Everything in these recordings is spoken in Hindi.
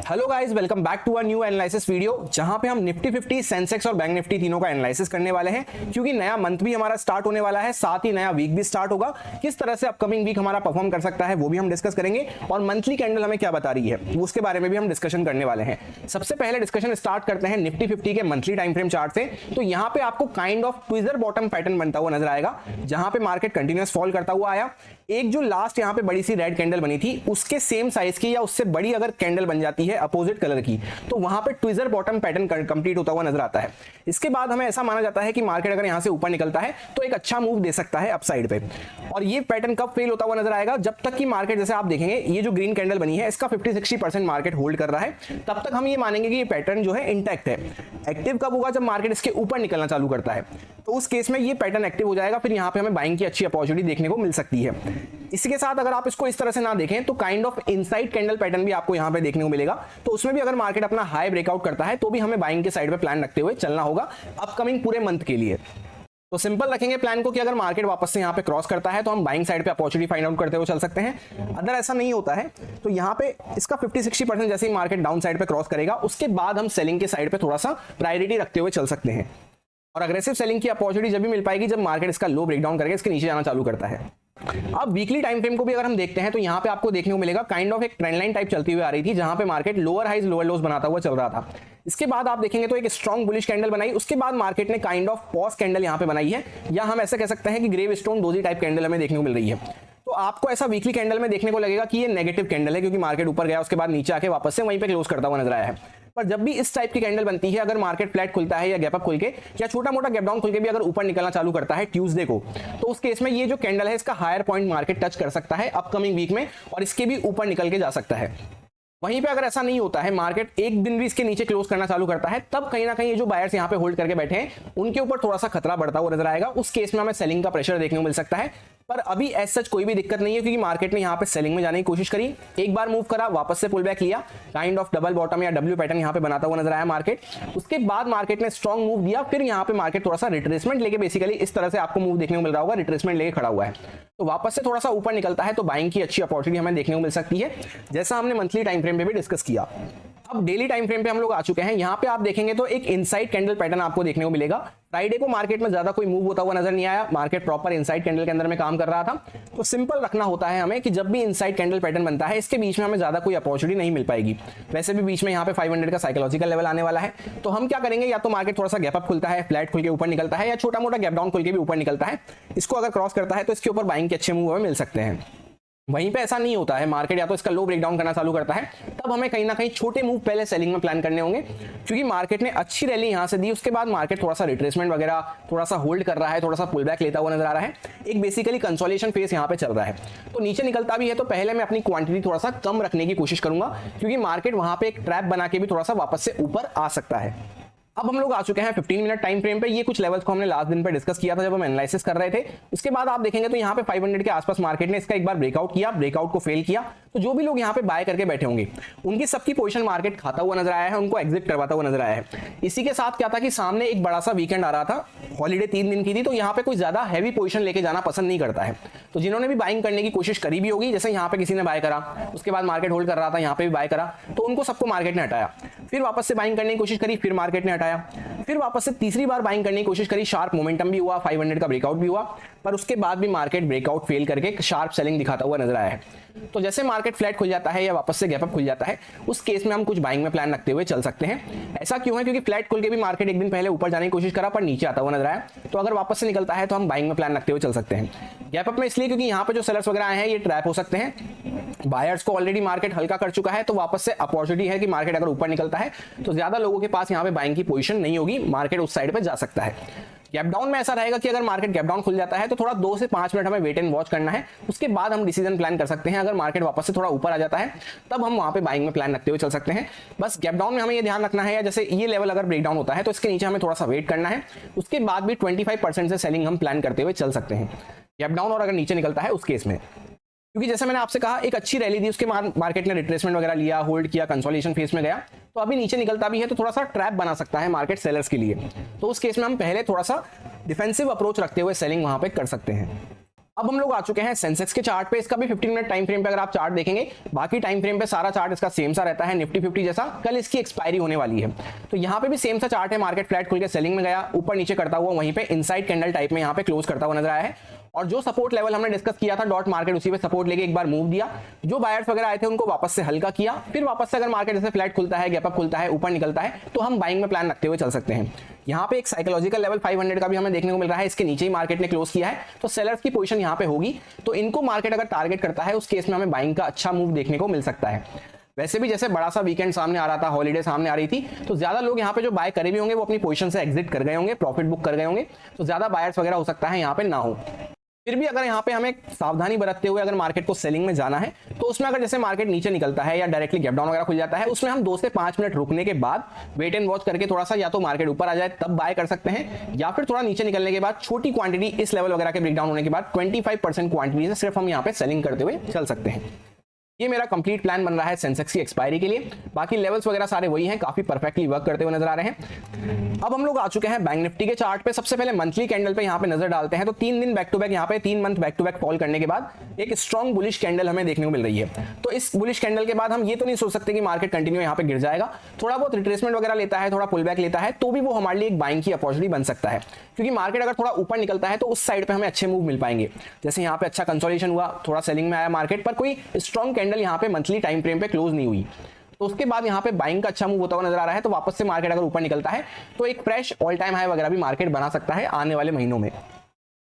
Hello guys, welcome back to a new analysis video जहां पे हम निफ्टी 50, सेंसेक्स और बैंक निफ्टी तीनों का एनालिसिस करने वाले हैं क्योंकि नया मंथ भी हमारा स्टार्ट होने वाला है, साथ ही नया वीक भी स्टार्ट होगा। किस तरह से अपकमिंग वीक हमारा परफॉर्म कर सकता है वो भी हम डिस्कस करेंगे और मंथली कैंडल हमें क्या बता रही है उसके बारे में भी हम डिस्कशन करने वाले हैं। सबसे पहले डिस्कशन स्टार्ट करते हैं निफ्टी 50 के मंथली टाइम फ्रेम चार्ट से। तो यहाँ पे आपको kind of tweezer bottom pattern बनता हुआ नजर आएगा जहां पे मार्केट कंटिन्यूअस फॉल करता हुआ आया। एक जो लास्ट यहाँ पे बड़ी सी रेड कैंडल बनी थी उसके सेम साइज की या उससे बड़ी अगर कैंडल बन जाती है अपोजिट कलर की तो वहां पे ट्विजर बॉटम पैटर्न कंप्लीट होता हुआ नजर आता है। इसके बाद हमें ऐसा माना जाता है कि मार्केट अगर यहां से ऊपर निकलता है तो एक अच्छा मूव दे सकता है अपसाइड पे। और ये पैटर्न कब फेल होता हुआ नजर आएगा? जब तक कि मार्केट, जैसे आप देखेंगे ये जो ग्रीन कैंडल बनी है इसका 50-60% मार्केट होल्ड कर रहा है, तब तक हम ये मानेंगे कि ये पैटर्न जो है इंटैक्ट है। एक्टिव कब होगा? जब मार्केट इसके ऊपर निकलना चालू करता है तो उस केस में ये पैटर्न एक्टिव हो जाएगा, फिर यहाँ पे हमें बाइंग की अच्छी अपॉर्चुनिटी देखने को मिल सकती है। इसके साथ अगर आप इसको इस तरह से ना देखें तो kind of inside candle pattern भी आपको यहाँ पे देखने को मिलेगा। तो उसमें भी अगर मार्केट अपना हाई ब्रेकआउट करता है तो भी हमें बाइंग के साइड पे प्लान रखते हुए चलना होगा अपकमिंग पूरे मंथ के लिए। तो सिंपल रखेंगे प्लान को कि अगर मार्केट वापस से यहाँ पे क्रॉस करता है तो हम बाइंग साइड पे अपॉर्चुनिटी फाइंड आउट करते हुए चल सकते हैं। अगर ऐसा नहीं होता है तो यहाँ पे इसका 50-60% जैसे ही मार्केट डाउन साइड पे क्रॉस करेगा उसके बाद हम सेलिंग के साइड पे थोड़ा सा प्रायोरिटी रखते हुए चल सकते हैं। और अग्रेसिव सेलिंग की अपॉर्चुनिटी जब भी मिल पाएगी जब मार्केट इसका लो ब्रेकडाउन करके इसके नीचे जाना चालू करता है। अब वीकली टाइम फ्रेम को भी अगर हम देखते हैं तो यहाँ पे आपको देखने को मिलेगा काइंड ऑफ एक ट्रेंड लाइन टाइप चलती हुई आ रही थी जहां पे market lower highs lower lows बनाता हुआ चल रहा था। इसके बाद आप देखेंगे तो एक स्ट्रॉन्ग बुलिश कैंडल बनाई, उसके बाद मार्केट ने काइंड ऑफ पॉज कैंडल यहाँ पे बनाई है, या हम ऐसे कह सकते हैं कि gravestone doji type candle हमें देखने को मिल रही है। तो आपको ऐसा वीकली कैंडल में देखने को लगेगा कि ये नेगेटिव कैंडल है क्योंकि मार्केट ऊपर गया उसके बाद नीचे आके वापस से वहीं पे क्लोज करता हुआ नजर आया है। पर जब भी इस टाइप की कैंडल बनती है, अगर मार्केट फ्लैट खुलता है या गैप अप खुल के या छोटा मोटा गैप डाउन खुल के भी अगर ऊपर निकलना चालू करता है ट्यूसडे को, तो उस केस में ये जो कैंडल है इसका हायर पॉइंट मार्केट टच कर सकता है अपकमिंग वीक में और इसके भी ऊपर निकल के जा सकता है। वहीं पे अगर ऐसा नहीं होता है, मार्केट एक दिन भी इसके नीचे क्लोज करना चालू करता है, तब कहीं ना कहीं ये जो बायर्स यहाँ पे होल्ड करके बैठे हैं उनके ऊपर थोड़ा सा खतरा बढ़ता हुआ नजर आएगा। उस केस में हमें सेलिंग का प्रेशर देखने को मिल सकता है। पर अभी एज सच कोई भी दिक्कत नहीं है क्योंकि मार्केट ने यहाँ पे सेलिंग में जाने की कोशिश करी, एक बार मूव करा, वापस से पुल बैक लिया, काइंड ऑफ डबल बॉटम या डब्ल्यू पैटर्न यहाँ पे बनाता हुआ नजर आया मार्केट। उसके बाद मार्केट ने स्ट्रॉन्ग मूव दिया, फिर यहाँ पे मार्केट थोड़ा सा रिट्रेसमेंट लेके, बेसिकली इस तरह से आपको मूव देखने को मिल रहा होगा, रिट्रेसमेंट लेके खड़ा हुआ है। तो वापस से थोड़ा सा ऊपर निकलता है तो बाइंग की अच्छी अपॉर्चुनिटी हमें देखने को मिल सकती है, जैसा हमने मंथली टाइम फ्रेम पे भी डिस्कस किया। अब डेली टाइम फ्रेम पे हम लोग आ चुके हैं। यहाँ पे आप देखेंगे तो एक इनसाइड कैंडल पैटर्न आपको देखने को मिलेगा। फ्राइडे को मार्केट में ज्यादा कोई मूव होता हुआ नजर नहीं आया, मार्केट प्रॉपर इनसाइड कैंडल के अंदर में काम कर रहा था। तो सिंपल रखना होता है हमें कि जब भी इनसाइड कैंडल पैटर्न बनता है इसके बीच में हमें ज्यादा कोई अपॉर्चुनिटी नहीं मिल पाएगी। वैसे भी बीच में यहाँ पे 500 का साइकोलॉजिकल लेवल आने वाला है, तो हम क्या करेंगे, या तो मार्केट थोड़ा सा गैप अप खुलता है, फ्लैट खुल के ऊपर निकलता है, या छोटा मोटा गैप डाउन खुल के भी ऊपर निकलता है। इसको अगर क्रॉस करता है तो इसके ऊपर बाइंग के अच्छे मूव हमें मिल सकते हैं। वहीं पे ऐसा नहीं होता है, मार्केट या तो इसका लो ब्रेकडाउन करना चालू करता है, तब हमें कहीं ना कहीं छोटे मूव पहले सेलिंग में प्लान करने होंगे क्योंकि मार्केट ने अच्छी रैली यहां से दी, उसके बाद मार्केट थोड़ा सा रिट्रेसमेंट वगैरह थोड़ा सा होल्ड कर रहा है, थोड़ा सा पुल बैक लेता हुआ नजर आ रहा है, एक बेसिकली कंसोलिडेशन फेज यहां पे चल रहा है। तो नीचे निकलता भी है तो पहले मैं अपनी क्वांटिटी थोड़ा सा कम रखने की कोशिश करूंगा क्योंकि मार्केट वहां पे एक ट्रैप बना के भी थोड़ा सा वापस से ऊपर आ सकता है। अब हम लोग आ चुके हैं 15 मिनट टाइम फ्रेम पे। ये कुछ लेवल्स को हमने लास्ट दिन पे डिस्कस किया था जब हम एनालिसिस कर रहे थे। उसके बाद आप देखेंगे तो यहाँ पे 500 के आसपास मार्केट ने इसका एक बार ब्रेकआउट किया, ब्रेकआउट को फेल किया, तो जो भी लोग यहाँ पे बाय करके बैठे होंगे उनकी सबकी पोजीशन मार्केट खाता हुआ नजर आया है, उनको एग्जिट करवाता हुआ नजर आया है। इसी के साथ क्या था कि सामने एक बड़ा सा वीकेंड आ रहा था, हॉलीडे 3 दिन की थी, तो यहाँ पे कोई ज्यादा हैवी पोजीशन लेके जाना पसंद नहीं करता है। तो जिन्होंने भी बाइंग करने की कोशिश करी भी होगी, जैसे यहाँ पे किसी ने बाय करा, उसके बाद मार्केट होल्ड कर रहा था, यहाँ पे भी बाय करा, तो उनको सबको मार्केट ने हटाया, फिर वापस से बाइंग करने की कोशिश करी, फिर मार्केट ने हटाया, फिर वापस से तीसरी बार बाइंग करने की कोशिश करी, शार्प मोमेंटम भी हुआ, 500 का ब्रेकआउट भी हुआ, पर उसके बाद भी मार्केट ब्रेकआउट फेल करके शार्प सेलिंग दिखाता हुआ नजर आया है। तो जैसे मार्केट फ्लैट खुल जाता है या वापस से गैप अप खुल जाता है, उस केस में हम कुछ बाइंग में प्लान रखते हुए चल सकते हैं। ऐसा क्यों है? क्योंकि फ्लैट खुल के भी मार्केट एक दिन पहले ऊपर जाने की कोशिश करा पर नीचे आता हुआ नजर आया, तो अगर वापस से निकलता है तो हम बाइंग में प्लान रखते हुए चल सकते हैं। गैप अप में इसलिए क्योंकि यहाँ पे जो सेलर्स वगैरह आए हैं ये ट्रैप हो सकते हैं, बायर्स को ऑलरेडी मार्केट हल्का कर चुका है, तो वापस से अपॉर्चुनिटी है कि मार्केट अगर ऊपर निकलता है तो ज्यादा लोगों के पास यहाँ पे बाइंग की पोजीशन नहीं होगी, मार्केट उस साइड पे जा सकता है। गैप डाउन में ऐसा रहेगा कि अगर मार्केट गैप डाउन खुल जाता है तो थोड़ा 2 से 5 मिनट हमें वेट एंड वॉच करना है, उसके बाद हम डिसीजन प्लान कर सकते हैं। अगर मार्केट वापस से थोड़ा ऊपर आ जाता है तब हम वहां पे बाइंग में प्लान रखते हुए चल सकते हैं। बस गैप डाउन में हमें ये ध्यान रखना है, या जैसे ये लेवल अगर ब्रेकडाउन होता है तो इसके नीचे हमें थोड़ा सा वेट करना है, उसके बाद भी 25% से सेलिंग हम प्लान करते हुए चल सकते हैं गैप डाउन, और अगर नीचे निकलता है उस केस में, क्योंकि जैसे मैंने आपसे कहा एक अच्छी रैली थी, उसके बाद मार्केट ने रिट्रेसमेंट वगैरह लिया, होल्ड किया, कंसोलिडेशन फेज में गया, तो अभी नीचे निकलता भी है तो थोड़ा सा ट्रैप बना सकता है मार्केट सेलर्स के लिए। तो उस केस में हम पहले थोड़ा सा डिफेंसिव अप्रोच रखते हुए सेलिंग वहां पे कर सकते हैं। अब हम लोग आ चुके हैं सेंसेक्स के चार्ट पे। इसका भी 15 मिनट टाइम फ्रेम पे अगर आप चार्ट देखेंगे, बाकी टाइम फ्रेम पे सारा चार्ट इसका सेम सा रहता है, निफ्टी 50 जैसा। कल इसकी एक्सपायरी होने वाली है, तो यहाँ पे भी सेम सा चार्ट है। मार्केट फ्लैट खुल के सेलिंग में गया, ऊपर नीचे करता हुआ वहीं पे इनसाइड कैंडल टाइप में यहाँ पे क्लोज करता हुआ नजर आया है। और जो सपोर्ट लेवल हमने डिस्कस किया था डॉट मार्केट, उसी पे सपोर्ट लेके एक बार मूव दिया। जो बायर्स वगैरह आए थे उनको वापस से हल्का किया, फिर वापस से अगर मार्केट जैसे फ्लैट खुलता है, गैप अप खुलता है, ऊपर निकलता है, तो हम बाइंग में प्लान रखते हुए चल सकते हैं। यहाँ पे एक साइकोलॉजिकल लेवल 500 का भी हमें देखने को मिल रहा है, इसके नीचे ही मार्केट ने क्लोज किया है, तो सेलर्स की पोजीशन यहाँ पे होगी। तो इनको मार्केट अगर टारगेट करता है, उस केस में हमें बाइंग का अच्छा मूव देखने को मिल सकता है। वैसे भी जैसे बड़ा सा वीकेंड सामने आ रहा था, हॉलीडे सामने आ रही थी, तो ज्यादा लोग यहाँ पे जो बाय करे भी होंगे वो अपनी पोजीशन से एग्जिट कर गए होंगे, प्रॉफिट बुक कर गए होंगे, तो ज्यादा बायर्स वगैरह हो सकता है यहाँ पे ना हो। फिर भी अगर यहाँ पे हमें सावधानी बरतते हुए अगर मार्केट को सेलिंग में जाना है, तो उसमें अगर जैसे मार्केट नीचे निकलता है या डायरेक्टली गैप डाउन वगैरह खुल जाता है, उसमें हम 2 से 5 मिनट रुकने के बाद वेट एंड वॉच करके थोड़ा सा या तो मार्केट ऊपर आ जाए तब बाय कर सकते हैं, या फिर थोड़ा नीचे निकलने के बाद छोटी क्वांटिटी इस लेवल वगैरह के ब्रेकडाउन होने के बाद 25% क्वांटिटी से सिर्फ हम यहाँ पे सेलिंग करते हुए चल सकते हैं। ये मेरा कंप्लीट प्लान बन रहा है सेंसेक्स की एक्सपायरी के लिए। बाकी लेवल्स वगैरह सारे वही हैं, काफी परफेक्टली वर्क करते हुए नजर आ रहे हैं। अब हम लोग आ चुके हैं बैंक निफ्टी के चार्ट पे। सबसे पहले मंथली कैंडल पे यहाँ पे नजर डालते हैं, तो 3 दिन बैक टू बैक, यहाँ पे 3 month back to back fall करने के बाद एक स्ट्रॉन्ग बुलिश कैंडल हमें देखने को मिल रही है। तो इस बुलिश कैंडल के बाद हम ये तो नहीं सोच सकते कि मार्केट कंटिन्यू यहाँ पे गिर जाएगा। थोड़ा बहुत रिट्रेसमेंट वगैरह लेता है, थोड़ा पुल बैक लेता है, तो भी वो हमारे लिए एक बाइंग की अपॉर्चुनिटी बन सकता है, क्योंकि मार्केट अगर थोड़ा ऊपर निकलता है तो उस साइड पे हमें अच्छे मूव मिल पाएंगे। जैसे यहाँ पे अच्छा कंसोलिडेशन हुआ, थोड़ा सेलिंग में आया मार्केट, पर कोई स्ट्रॉन्ग कैंडल यहाँ पे मंथली टाइम फ्रेम पे क्लोज नहीं हुई, तो उसके बाद यहाँ पे बाइंग का अच्छा मूव होता हुआ नजर आ रहा है। तो वापस से मार्केट अगर ऊपर निकलता है तो एक फ्रेश ऑल टाइम हाई वगैरह भी मार्केट बना सकता है आने वाले महीनों में।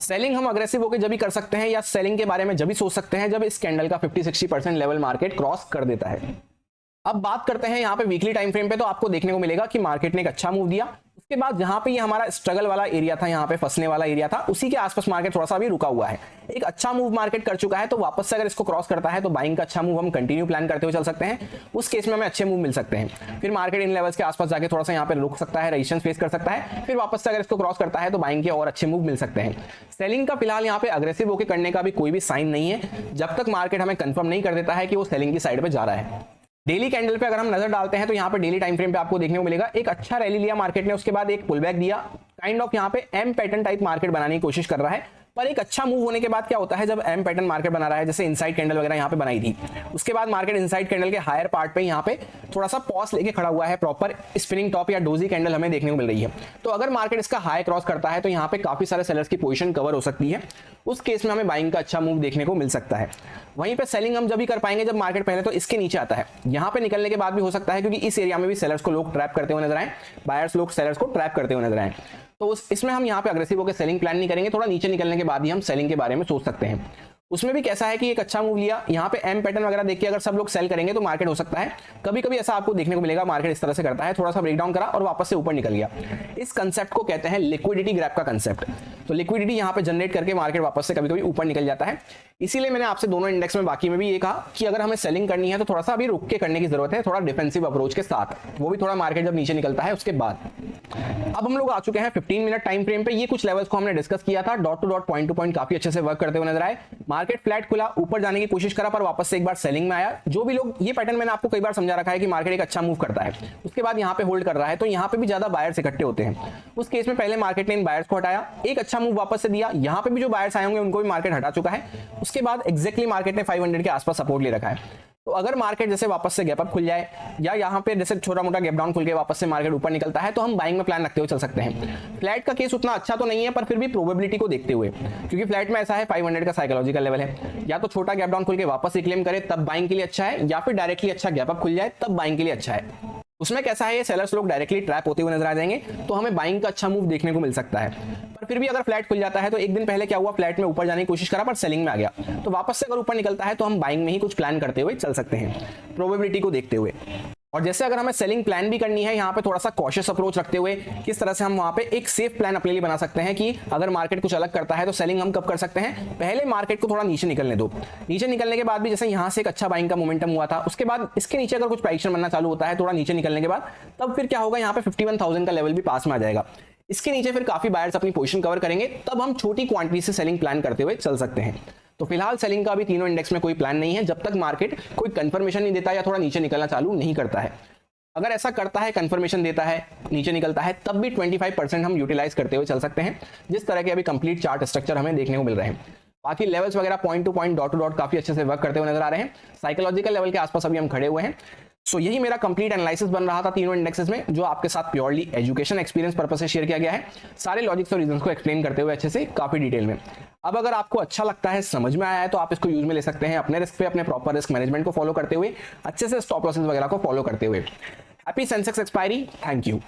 सेलिंग हम अग्रेसिव होकर जब भी कर सकते हैं, या सेलिंग के बारे में जब भी सोच सकते हैं, जब इस कैंडल का 50-60% लेवल मार्केट क्रॉस कर देता है। अब बात करते हैं यहाँ पे वीकली टाइम फ्रेम पे, तो आपको देखने को मिलेगा कि मार्केट ने एक अच्छा मूव दिया। उसके बाद जहां पे ये हमारा स्ट्रगल वाला एरिया था, यहाँ पे फंसने वाला एरिया था, उसी के आसपास मार्केट थोड़ा सा भी रुका हुआ है। एक अच्छा मूव मार्केट कर चुका है, तो वापस से अगर इसको क्रॉस करता है तो बाइंग का अच्छा मूव हम कंटिन्यू प्लान करते हुए चल सकते हैं। उस केस में हमें अच्छे मूव मिल सकते हैं। फिर मार्केट इन लेवल्स के आसपास जाके थोड़ा सा यहाँ पे रुक सकता है, रेजिस्टेंस फेस कर सकता है, फिर वापस से अगर इसको क्रॉस करता है तो बाइंग के और अच्छे मूव मिल सकते हैं। सेलिंग का फिलहाल यहाँ पे अग्रेसिव होकर करने का भी कोई भी साइन नहीं है, जब तक मार्केट हमें कंफर्म नहीं कर देता है कि वो सेलिंग की साइड पे जा रहा है। डेली कैंडल पे अगर हम नजर डालते हैं, तो यहाँ पे डेली टाइम फ्रेम पे आपको देखने को मिलेगा एक अच्छा रैली लिया मार्केट ने, उसके बाद एक पुल बैक दिया, काइंड ऑफ यहाँ पे एम पैटर्न टाइप मार्केट बनाने की कोशिश कर रहा है। पर एक अच्छा मूव होने के बाद क्या होता है, जब एम पैटर्न मार्केट बना रहा है, जैसे इनसाइड कैंडल वगैरह यहाँ पे बनाई थी, उसके बाद मार्केट इनसाइड कैंडल के हायर पार्ट पे यहाँ पे थोड़ा सा पॉज लेके खड़ा हुआ है, प्रॉपर स्पिनिंग टॉप या डोजी कैंडल हमें देखने को मिल रही है। तो अगर मार्केट इसका हाई क्रॉस करता है तो यहाँ पे काफी सारे सेलर्स की पोजीशन कवर हो सकती है, उस केस में हमें बाइंग का अच्छा मूव देखने को मिल सकता है। वहीं पे सेलिंग हम जब भी कर पाएंगे जब मार्केट पहले तो इसके नीचे आता है, यहाँ पे निकलने के बाद भी हो सकता है, क्योंकि इस एरिया में भी सेलर्स को लोग ट्रैप करते हुए नजर आए, बायर्स लोग सेलर्स को ट्रैप करते हुए नजर आए। तो इसमें हम यहाँ पे अग्रेसिव होकर सेलिंग प्लान नहीं करेंगे, थोड़ा नीचे निकलने के बाद ही हम सेलिंग के बारे में सोच सकते हैं। उसमें भी कैसा है कि एक अच्छा मूव लिया, यहाँ पे एम पैटर्न वगैरह देख के अगर सब लोग सेल करेंगे तो मार्केट हो सकता है कभी कभी ऐसा आपको देखने को मिलेगा, मार्केट इस तरह से करता है, थोड़ा सा ब्रेकडाउन करा और वापस से ऊपर निकल गया। इस कंसेप्ट को कहते हैं लिक्विडिटी ग्रैब का कंसेप्ट। तो लिक्विडिटी यहाँ पे जनरेट करके मार्केट वापस से कभी कभी ऊपर निकल जाता है। इसीलिए मैंने आपसे दोनों इंडेक्स में बाकी में भी ये कहा कि अगर हमें सेलिंग करनी है तो थोड़ा सा अभी रुक के करने की जरूरत है, थोड़ा डिफेंसिव अप्रोच के साथ, वो भी थोड़ा मार्केट जब नीचे निकलता है उसके बाद। अब हम लोग आ चुके हैं 15 मिनट टाइम फ्रेम पे। ये कुछ लेवल्स को हमने डिस्कस किया था, dot to dot, point two point काफी अच्छे से वर्क करते हुए नजर आए। मार्केट फ्लैट खुला, ऊपर जाने की कोशिश करा, पर वापस से एक बार सेलिंग में आया। जो भी लोग, ये पैटर्न मैंने आपको कई बार समझा रखा है कि मार्केट एक अच्छा मूव करता है, उसके बाद यहाँ पे होल्ड कर रहा है, तो यहाँ पे भी ज्यादा बायर्स इकट्ठे होते हैं। उस केस में पहले मार्केट ने इन बायर्स को हटाया, एक अच्छा मूव वापस से दिया, यहाँ पे भी जो बायर्स आए होंगे उनको भी मार्केट हटा चुका है। उसके बाद एक्जैक्टली मार्केट ने 500 के आसपास सपोर्ट ले रखा है। तो अगर मार्केट जैसे वापस से गैप अप खुल जाए, या यहाँ पे जैसे छोटा मोटा गैप डाउन खुल के वापस से मार्केट ऊपर निकलता है, तो हम बाइंग में प्लान रखते हुए चल सकते हैं। फ्लैट का केस उतना अच्छा तो नहीं है, पर फिर भी प्रोबेबिलिटी को देखते हुए, क्योंकि फ्लैट में ऐसा है 500 का साइकोलॉजिकल लेवल है, या तो छोटा गैप डाउन खुल के वापस रिक्लेम करे तब बाइंग के लिए अच्छा है, या फिर डायरेक्टली अच्छा गैप अप खुल जाए तब बाइंग के लिए अच्छा है। उसमें कैसा है, ये सेलर्स लोग डायरेक्टली ट्रैप होते हुए नजर आ जाएंगे, तो हमें बाइंग का अच्छा मूव देखने को मिल सकता है। पर फिर भी अगर फ्लैट खुल जाता है, तो एक दिन पहले क्या हुआ, फ्लैट में ऊपर जाने की कोशिश करा पर सेलिंग में आ गया, तो वापस से अगर ऊपर निकलता है तो हम बाइंग में ही कुछ प्लान करते हुए चल सकते हैं, प्रोबेबिलिटी को देखते हुए। और जैसे अगर हमें सेलिंग प्लान भी करनी है, यहाँ पे थोड़ा सा कॉशियस अप्रोच रखते हुए किस तरह से हम वहाँ पे एक सेफ प्लान अपने लिए बना सकते हैं कि अगर मार्केट कुछ अलग करता है तो सेलिंग हम कब कर सकते हैं, पहले मार्केट को थोड़ा नीचे निकलने दो। नीचे निकलने के बाद भी जैसे यहाँ से एक अच्छा बाइंग का मोमेंटम हुआ था, उसके बाद इसके नीचे अगर कुछ प्राइस बनना चालू होता है थोड़ा नीचे निकलने के बाद, तब फिर क्या होगा, यहाँ पे 51,000 का लेवल भी पास में आ जाएगा। इसके नीचे फिर काफी बायर्स अपनी पोजीशन कवर करेंगे, तब हम छोटी क्वांटिटी से सेलिंग प्लान करते हुए चल सकते हैं। तो फिलहाल सेलिंग का अभी तीनों इंडेक्स में कोई प्लान नहीं है, जब तक मार्केट कोई कंफर्मेशन नहीं देता या थोड़ा नीचे निकलना चालू नहीं करता है। अगर ऐसा करता है, कंफर्मेशन देता है, नीचे निकलता है, तब भी 25% हम यूटिलाइज करते हुए चल सकते हैं, जिस तरह के अभी कंप्लीट चार्ट स्ट्रक्चर हमें देखने को मिल रहे हैं। बाकी लेवल्स वगैरह point two point, dot to dot काफी अच्छे से वर्क करते हुए नजर आ रहे हैं। साइकोलॉजिकल लेवल के आसपास अभी हम खड़े हुए हैं। सो यही मेरा कंप्लीट एनालिसिस बन रहा था तीनों इंडेक्सेस में, जो आपके साथ प्योरली एजुकेशन एक्सपीरियंस पर्पस से शेयर किया गया है, सारे लॉजिक्स और रीजंस को एक्सप्लेन करते हुए अच्छे से काफी डिटेल में। अब अगर आपको अच्छा लगता है, समझ में आया है, तो आप इसको यूज में ले सकते हैं अपने रिस्क पे, अपने प्रॉपर रिस्क मैनेजमेंट को फॉलो करते हुए, अच्छे से स्टॉप लॉसेस वगैरह को फॉलो करते हुए। Happy Sensex expiry, thank you.